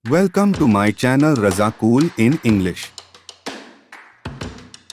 Welcome to my channel Razakul in English.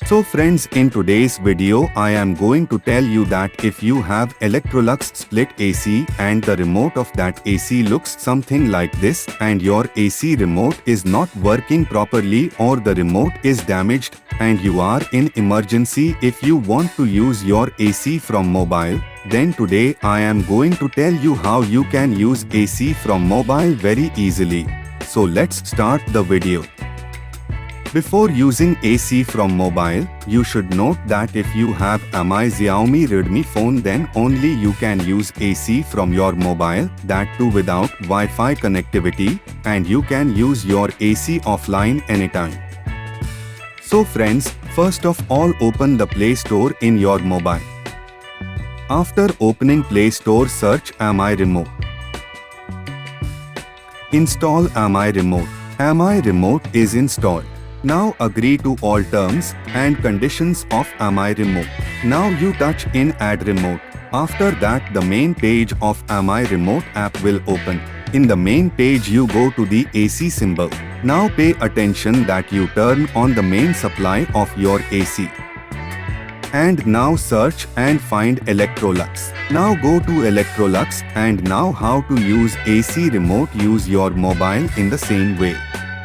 So friends, in today's video I am going to tell you that if you have Electrolux split AC and the remote of that AC looks something like this and your AC remote is not working properly or the remote is damaged and you are in emergency if you want to use your AC from mobile, then today I am going to tell you how you can use AC from mobile very easily. So let's start the video. Before using AC from mobile, you should note that if you have a Xiaomi Redmi phone, then only you can use AC from your mobile, that too without Wi-Fi connectivity, and you can use your AC offline anytime. So friends, first of all open the Play Store in your mobile. After opening Play Store, search Mi Remote. Install Mi Remote. Mi Remote is installed. Now agree to all terms and conditions of Mi Remote. Now you touch in Add Remote. After that the main page of Mi Remote app will open. In the main page you go to the AC symbol. Now pay attention that you turn on the main supply of your AC. And now search and find Electrolux. Now go to Electrolux and now how to use AC remote, use your mobile in the same way.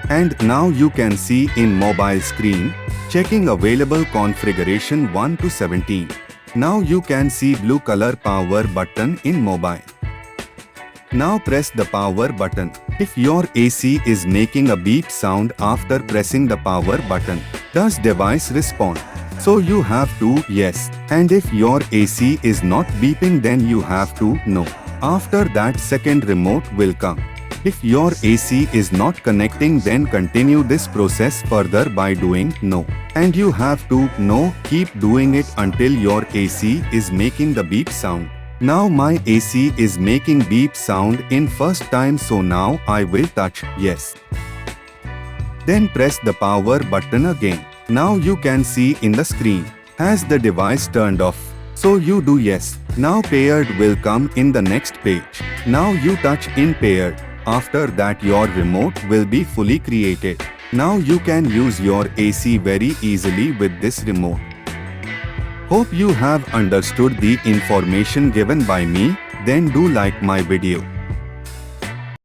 And now you can see in mobile screen, checking available configuration 1 to 17. Now you can see blue color power button in mobile. Now press the power button. If your AC is making a beep sound after pressing the power button, does device respond? So you have to yes. And if your AC is not beeping, then you have to no. After that second remote will come. If your AC is not connecting, then continue this process further by doing no. And you have to no, keep doing it until your AC is making the beep sound. Now my AC is making beep sound in first time, so now I will touch yes. Then press the power button again. Now you can see in the screen, has the device turned off? So you do yes. Now paired will come in the next page. Now you touch in paired. After that your remote will be fully created. Now you can use your AC very easily with this remote. Hope you have understood the information given by me. Then do like my video.